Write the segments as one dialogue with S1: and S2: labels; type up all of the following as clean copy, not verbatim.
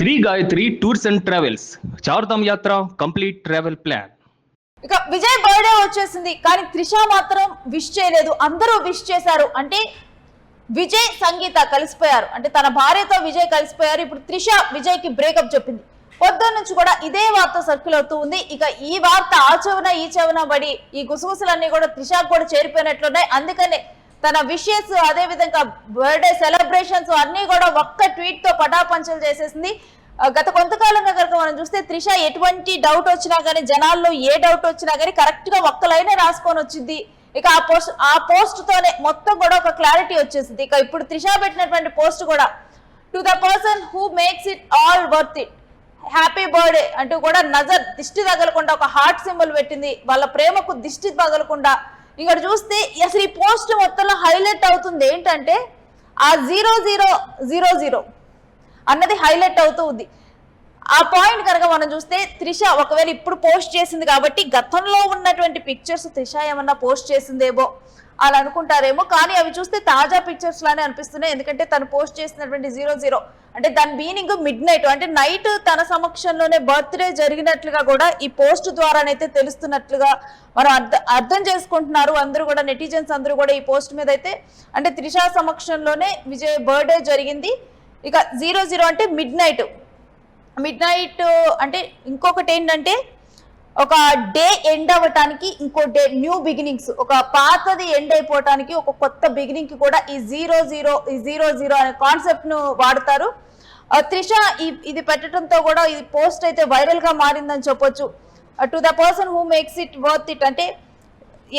S1: Shri Gayatri tours and travels Chardham yatra complete travel plan.
S2: ఇక Vijay birthday వచ్చేసింది, కానీ త్రిష మాత్రం విష్ చేయలేదు. అందరూ విష్ చేశారు. అంటే విజయ్ సంగీత కలిసిపోయారు, అంటే తన భార్యతో విజయ్ కలిసిపోయారు. ఇప్పుడు త్రిష విజయ్ కి బ్రేకప్ చెప్పింది. పొద్దున్న నుంచి కూడా ఇదే వార్త సర్కిల్ అవుతూ ఉంది. ఇక ఈ వార్త ఆ చెవున ఈ చెవున పడి ఈ గుసగుసలన్నీ కూడా త్రిషకు కూడా చేరిపోయినట్లున్నాయి. అందుకనే తన విషెస్, అదే విధంగా బర్త్డే సెలబ్రేషన్స్ అన్ని కూడా ఒక్క ట్వీట్ తో పటాపంచలు చేసేసింది. గత కొంతకాలంగా కనుక మనం చూస్తే త్రిష ఎటువంటి డౌట్ వచ్చినా గానీ, జనాల్లో ఏ డౌట్ వచ్చినా గానీ కరెక్ట్ గా ఒక్క లైనే రాసుకొని వచ్చింది. ఇక ఆ పోస్ట్ తోనే మొత్తం కూడా ఒక క్లారిటీ వచ్చేసింది. ఇక ఇప్పుడు త్రిష పెట్టినటువంటి పోస్ట్ కూడా, to the person who makes it all worth it, happy birthday అంటూ కూడా నజర్ దిష్టి తగలకుండా ఒక హార్ట్ సింబల్ పెట్టింది. వాళ్ళ ప్రేమకు దిష్టి తగలకుండా. ఇక్కడ చూస్తే అసలు ఈ పోస్ట్ మొత్తంలో హైలైట్ అవుతుంది ఏంటంటే ఆ 0000 అన్నది హైలైట్ అవుతూ ఉంది. ఆ పాయింట్ కనుక మనం చూస్తే త్రిష ఒకవేళ ఇప్పుడు పోస్ట్ చేసింది కాబట్టి గతంలో ఉన్నటువంటి పిక్చర్స్ త్రిష ఏమన్నా పోస్ట్ చేసిందేమో అలా అనుకుంటారేమో, కానీ అవి చూస్తే తాజా పిక్చర్స్ లానే అనిపిస్తున్నాయి. ఎందుకంటే తను పోస్ట్ చేసినటువంటి 00 అంటే దాని మీనింగ్ మిడ్ నైట్, అంటే నైట్ తన సమక్షంలోనే బర్త్డే జరిగినట్లుగా కూడా ఈ పోస్ట్ ద్వారానైతే తెలుస్తున్నట్లుగా మనం అర్థం చేసుకుంటున్నారు అందరూ కూడా. నెటిజన్స్ అందరూ కూడా ఈ పోస్ట్ మీద అయితే, అంటే త్రిష సమక్షంలోనే విజయ్ బర్త్డే జరిగింది. ఇక 00 అంటే మిడ్ నైట్ అంటే ఇంకొకటి ఏంటంటే ఒక డే ఎండ్ అవ్వటానికి ఇంకో డే న్యూ బిగినింగ్స్, ఒక పాతది ఎండ్ అయిపోవటానికి ఒక కొత్త బిగినింగ్ కి కూడా ఈ 00 అనే కాన్సెప్ట్ ను వాడతారు. త్రిష ఇది పెట్టడంతో కూడా ఈ పోస్ట్ అయితే వైరల్ గా మారిందని చెప్పొచ్చు. To the person who makes it worth it అంటే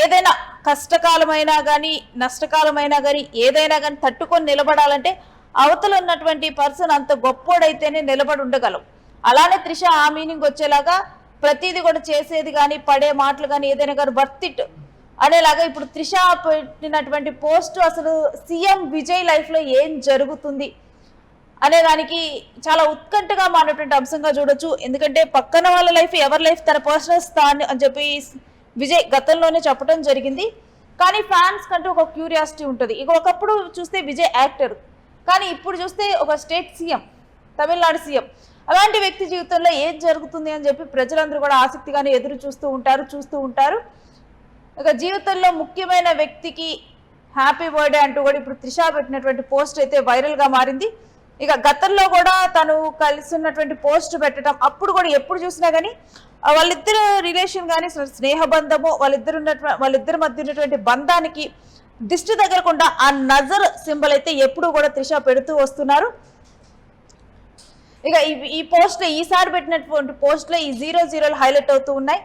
S2: ఏదైనా కష్టకాలమైనా కానీ నష్టకాలమైనా కానీ ఏదైనా కానీ తట్టుకొని నిలబడాలంటే అవతల ఉన్నటువంటి పర్సన్ అంత గొప్పోడైతేనే నిలబడి ఉండగలం. అలానే త్రిష ఆ మీనింగ్ వచ్చేలాగా ప్రతిదీ కూడా చేసేది కానీ పడే మాటలు కానీ ఏదైనా కానీ వర్త్ ఇట్ అనేలాగా ఇప్పుడు త్రిష పెట్టినటువంటి పోస్ట్ అసలు సీఎం విజయ్ లైఫ్ లో ఏం జరుగుతుంది అనే దానికి చాలా ఉత్కంఠగా మారినటువంటి అంశంగా చూడొచ్చు. ఎందుకంటే పక్కన వాళ్ళ లైఫ్, ఎవరి లైఫ్ తన పర్సనల్ స్థాన్ అని చెప్పి విజయ్ గతంలోనే చెప్పడం జరిగింది. కానీ ఫ్యాన్స్ కంటూ ఒక క్యూరియాసిటీ ఉంటుంది. ఇక ఒకప్పుడు చూస్తే విజయ్ యాక్టర్, కానీ ఇప్పుడు చూస్తే ఒక స్టేట్ సీఎం, తమిళనాడు సీఎం. అలాంటి వ్యక్తి జీవితంలో ఏం జరుగుతుంది అని చెప్పి ప్రజలందరూ కూడా ఆసక్తిగానే ఎదురు చూస్తూ ఉంటారు. ఇక జీవితంలో ముఖ్యమైన వ్యక్తికి హ్యాపీ బర్త్డే అంటూ కూడా ఇప్పుడు త్రిష పెట్టినటువంటి పోస్ట్ అయితే వైరల్ గా మారింది. ఇక గతంలో కూడా తను కలిసి ఉన్నటువంటి పోస్ట్ పెట్టడం, అప్పుడు కూడా ఎప్పుడు చూసినా కానీ వాళ్ళిద్దరు రిలేషన్ కానీ స్నేహబంధము, వాళ్ళిద్దరి మధ్య ఉన్నటువంటి బంధానికి దిష్టి తగలకుండా ఆ నజర్ సింబల్ అయితే ఎప్పుడు కూడా త్రిష పెడుతూ వస్తున్నారు. ఇక ఈ పోస్ట్ లో ఈసారి పెట్టినటువంటి పోస్ట్ లో ఈ 00 హైలైట్ అవుతూ ఉన్నాయి.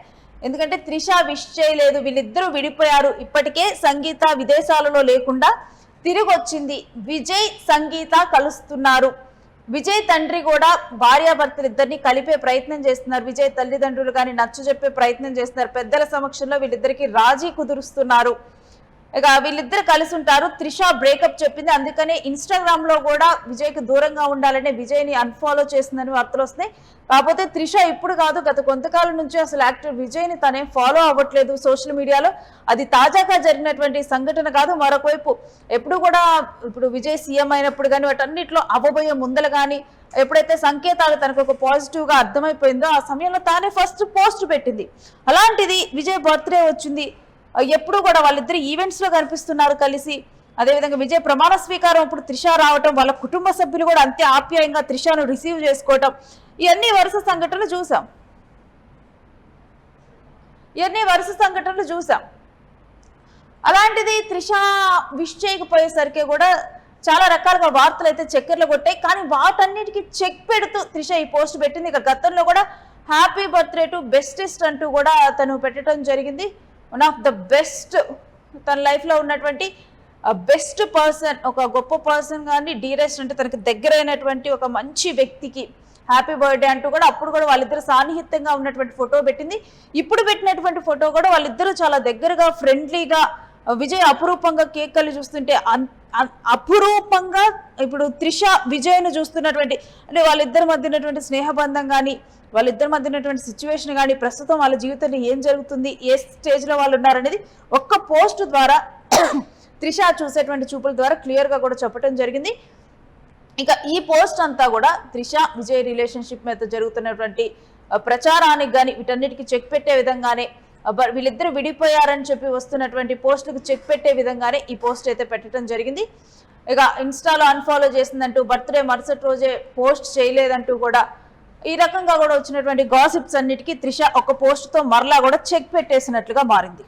S2: ఎందుకంటే త్రిష విష్ చేయలేదు, వీళ్ళిద్దరూ విడిపోయారు. ఇప్పటికే సంగీత విదేశాలలో లేకుండా తిరిగి వచ్చింది. విజయ్ సంగీత కలుస్తున్నారు. విజయ్ తండ్రి కూడా భార్యాభర్తలు ఇద్దరిని కలిపే ప్రయత్నం చేస్తున్నారు. విజయ్ తల్లిదండ్రులు కానీ నచ్చజెప్పే ప్రయత్నం చేస్తున్నారు. పెద్దల సమక్షంలో వీళ్ళిద్దరికి రాజీ కుదురుస్తున్నారు. ఇక వీళ్ళిద్దరు కలిసి ఉంటారు. త్రిష బ్రేకప్ చెప్పింది, అందుకనే ఇన్స్టాగ్రామ్ లో కూడా విజయ్కి దూరంగా ఉండాలనే విజయ్ ని అన్ఫాలో చేసిందని వార్తలు వస్తున్నాయి. కాకపోతే త్రిష ఇప్పుడు కాదు, గత కొంతకాలం నుంచి అసలు యాక్టర్ విజయ్ ని తనే ఫాలో అవ్వట్లేదు సోషల్ మీడియాలో. అది తాజాగా జరిగినటువంటి సంఘటన కాదు. మరొక వైపు ఎప్పుడు కూడా ఇప్పుడు విజయ్ సీఎం అయినప్పుడు కానీ వాటన్నిటిలో అవ్వబోయే ముందలు కానీ ఎప్పుడైతే సంకేతాలు తనకు ఒక పాజిటివ్ గా అర్థమైపోయిందో ఆ సమయంలో తానే ఫస్ట్ పోస్ట్ పెట్టింది. అలాంటిది విజయ్ బర్త్డే వచ్చింది, ఎప్పుడు కూడా వాళ్ళిద్దరు ఈవెంట్స్ లో కనిపిస్తున్నారు కలిసి. అదేవిధంగా విజయ్ ప్రమాణ స్వీకారం ఇప్పుడు త్రిష రావటం, వాళ్ళ కుటుంబ సభ్యులు కూడా అంతే ఆప్యాయంగా త్రిషను రిసీవ్ చేసుకోవటం, ఇవన్నీ వరుస సంఘటనలు చూసాం. అలాంటిది త్రిష విష్ చేయకపోయేసరికి కూడా చాలా రకాలుగా వార్తలు అయితే చక్కెర్లు కొట్టాయి. కానీ వాటన్నిటికీ చెక్ పెడుతూ త్రిష ఈ పోస్ట్ పెట్టింది. ఇక గతంలో కూడా హ్యాపీ బర్త్డే టు బెస్టెస్ట్ అంటూ కూడా తను పెట్టడం జరిగింది. వన్ ఆఫ్ ద బెస్ట్, తన లైఫ్లో ఉన్నటువంటి బెస్ట్ పర్సన్, ఒక గొప్ప పర్సన్ కానీ డీరెస్ట్ అంటే తనకి దగ్గరైనటువంటి ఒక మంచి వ్యక్తికి హ్యాపీ బర్త్డే అంటూ కూడా అప్పుడు కూడా వాళ్ళిద్దరు సాన్నిహిత్యంగా ఉన్నటువంటి ఫోటో పెట్టింది. ఇప్పుడు పెట్టినటువంటి ఫోటో కూడా వాళ్ళిద్దరూ చాలా దగ్గరగా ఫ్రెండ్లీగా, విజయ్ అపురూపంగా కేక్ కళ్ళు చూస్తుంటే అపురూపంగా ఇప్పుడు త్రిష విజయ్ను చూస్తున్నటువంటి, అంటే వాళ్ళిద్దరి మధ్య ఉన్నటువంటి స్నేహబంధం కానీ వాళ్ళిద్దరి మధ్య ఉన్నటువంటి సిచ్యువేషన్ కానీ ప్రస్తుతం వాళ్ళ జీవితంలో ఏం జరుగుతుంది, ఏ స్టేజ్లో వాళ్ళు ఉన్నారనేది ఒక్క పోస్ట్ ద్వారా త్రిష చూసేటువంటి చూపుల ద్వారా క్లియర్గా కూడా చెప్పడం జరిగింది. ఇక ఈ పోస్ట్ అంతా కూడా త్రిష విజయ్ రిలేషన్షిప్ మీద జరుగుతున్నటువంటి ప్రచారానికి కానీ వీటన్నిటికీ చెక్ పెట్టే విధంగానే వీళ్ళిద్దరు విడిపోయారని చెప్పి వస్తున్నటువంటి పోస్టులకు చెక్ పెట్టే విధంగానే ఈ పోస్ట్ అయితే పెట్టడం జరిగింది. ఇక ఇన్స్టాలో అన్ఫాలో చేసిందంటూ బర్త్డే మరుసటి రోజే పోస్ట్ చేయలేదంటూ కూడా ఈ రకంగా కూడా వచ్చినటువంటి గాసిప్స్ అన్నిటికీ త్రిష ఒక పోస్ట్ తో మరలా కూడా చెక్ పెట్టేసినట్లుగా మారింది.